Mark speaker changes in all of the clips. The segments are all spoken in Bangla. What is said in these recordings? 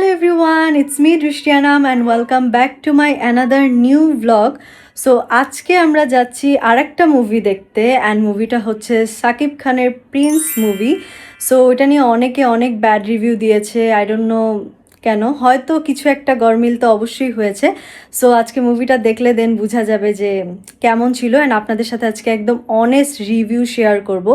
Speaker 1: everyone, it's me Drishtianam and welcome back to my another new vlog. So আজকে আমরা যাচ্ছি আরেকটা মুভি দেখতে অ্যান্ড মুভিটা হচ্ছে সাকিব খানের প্রিন্স মুভি। সো এটা নিয়ে অনেকে অনেক ব্যাড রিভিউ দিয়েছে, আই ডোন্ট নো কেন, হয়তো কিছু একটা গরমিল তো অবশ্যই হয়েছে। সো আজকে মুভিটা দেখলে দেন বোঝা যাবে যে কেমন ছিল অ্যান্ড আপনাদের সাথে আজকে একদম অনেস্ট রিভিউ শেয়ার করব।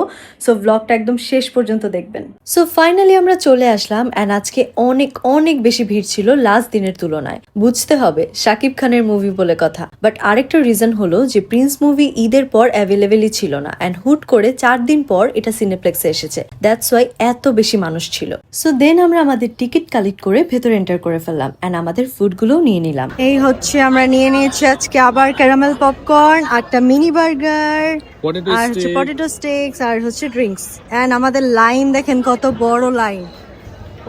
Speaker 1: সো ব্লগটা একদম শেষ পর্যন্ত দেখবেন। সো ফাইনালি আমরা চলে আসলাম অ্যান্ড আজকে অনেক অনেক বেশি ভিড় ছিল লাস্ট দিনের তুলনায়। বুঝতে হবে সাকিব খানের মুভি বলে কথা, বাট আরেকটা রিজন হলো যে প্রিন্স মুভি ঈদের পর অ্যাভেলেবেলই ছিল না অ্যান্ড হুট করে 4 দিন পর এটা সিনেপ্লেক্সে এসেছে, দ্যাটস ওয়াই এত বেশি মানুষ ছিল। সো দেন আমরা আমাদের টিকিট কালেক্ট করে ভেতরে এন্টার করে ফেললাম অ্যান্ড আমাদের ফুডগুলোও নিয়ে নিলাম। এই হচ্ছে আমরা নিয়ে নিয়েছি আজকে আবার ক্যারামেল পপকর্ন, একটা মিনি বার্গার, আর হচ্ছে পটেটো স্টেকস, আর হচ্ছে ড্রিঙ্কস। অ্যান্ড আমাদের লাইন দেখেন কত বড় লাইন,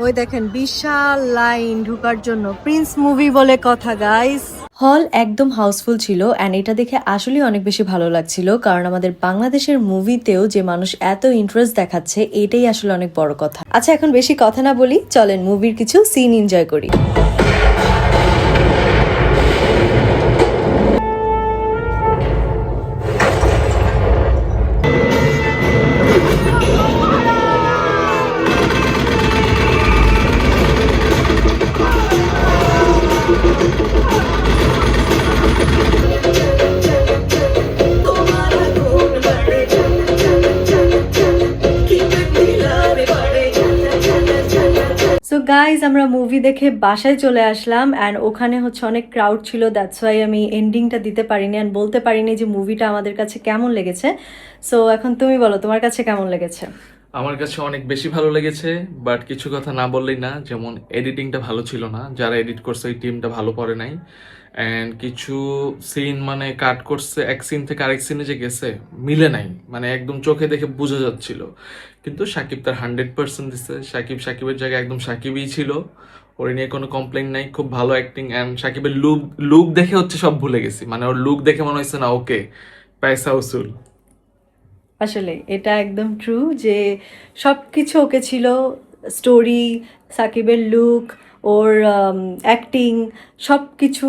Speaker 1: ওই দেখেন বিশাল লাইন ঢোকার জন্য। প্রিন্স মুভি বলে কথা গাইস। হল একদম হাউসফুল ছিল অ্যান্ড এটা দেখে আসলে অনেক বেশি ভালো লাগছিল, কারণ আমাদের বাংলাদেশের মুভিতেও যে মানুষ এত ইন্টারেস্ট দেখাচ্ছে এটাই আসলে অনেক বড় কথা। আচ্ছা এখন বেশি কথা না বলি, চলেন মুভির কিছু সিন এনজয় করি। সো গাইজ আমরা মুভি দেখে বাসায় চলে আসলাম অ্যান্ড ওখানে হচ্ছে অনেক ক্রাউড ছিল, দ্যাটস ওয়াই আমি এন্ডিংটা দিতে পারিনি অ্যান্ড বলতে পারিনি যে মুভিটা আমাদের কাছে কেমন লেগেছে। সো এখন তুমি বলো তোমার কাছে কেমন লেগেছে।
Speaker 2: আমার কাছে অনেক বেশি ভালো লেগেছে, বাট কিছু কথা না বললেই না, যেমন এডিটিংটা ভালো ছিল না, যারা এডিট করছে ওই টিমটা ভালো করে নাই। অ্যান্ড কিছু সিন মানে কাট করছে, এক সিন থেকে আরেক সিনে যে গেছে মিলে নাই, মানে একদম চোখে দেখে বোঝা যাচ্ছিল। কিন্তু সাকিব তার 100% দিচ্ছে, সাকিবের জায়গায় একদম সাকিবই ছিল, ওর নিয়ে কোনো কমপ্লেন নাই, খুব ভালো অ্যাক্টিং। অ্যান্ড সাকিবের লুক দেখে হচ্ছে সব ভুলে গেছি, মানে ওর লুক দেখে মনে হচ্ছে না ওকে পয়সা উসুল।
Speaker 1: আসলে এটা একদম ট্রু যে সব কিছু ওকে ছিল, স্টোরি, সাকিবের লুক, ওর অ্যাক্টিং, সব কিছু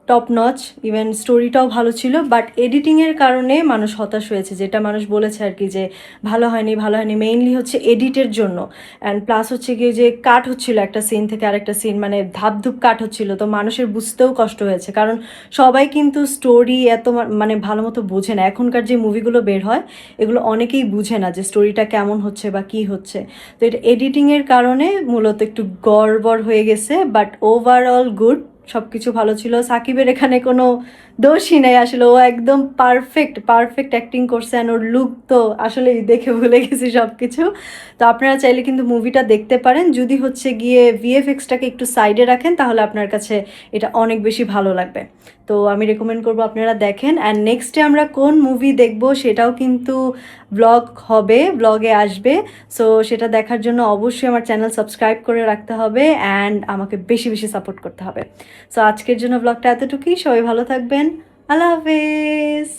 Speaker 1: টপ নচ, ইভেন স্টোরিটাও ভালো ছিল। বাট এডিটিংয়ের কারণে মানুষ হতাশ হয়েছে, যেটা মানুষ বলেছে আর কি যে ভালো হয়নি মেইনলি হচ্ছে এডিটের জন্য। অ্যান্ড প্লাস হচ্ছে গিয়ে যে কাট হচ্ছিল একটা সিন থেকে আরেকটা সিন, মানে ধাপধুপ কাট হচ্ছিল, তো মানুষের বুঝতেও কষ্ট হয়েছে, কারণ সবাই কিন্তু স্টোরি এত মানে ভালো মতো বোঝে না। এখনকার যে মুভিগুলো বের হয় এগুলো অনেকেই বুঝে না যে স্টোরিটা কেমন হচ্ছে বা কী হচ্ছে। তো এটা এডিটিংয়ের কারণে মূলত একটু গড়বড় হয়ে গেছে, বাট ওভারঅল গুড, সব কিছু ভালো ছিল। সাকিবের এখানে কোনো দোষই নেই আসলে, ও একদম পারফেক্ট অ্যাক্টিং করছে অ্যান্ড ওর লুক তো আসলে দেখে ভুলে গেছি সব কিছু। তো আপনারা চাইলে কিন্তু মুভিটা দেখতে পারেন, যদি হচ্ছে গিয়ে ভিএফএক্সটাকে একটু সাইডে রাখেন তাহলে আপনার কাছে এটা অনেক বেশি ভালো লাগবে। তো আমি রেকমেন্ড করবো আপনারা দেখেন। অ্যান্ড নেক্সটে আমরা কোন মুভি দেখবো সেটাও কিন্তু ব্লগে আসবে। সো সেটা দেখার জন্য অবশ্যই আমার চ্যানেল সাবস্ক্রাইব করে রাখতে হবে অ্যান্ড আমাকে বেশি বেশি সাপোর্ট করতে হবে। সো আজকের জন্য ব্লগটা এতটুকুই, সবাই ভালো থাকবেন, আল্লাহ হাফেজ।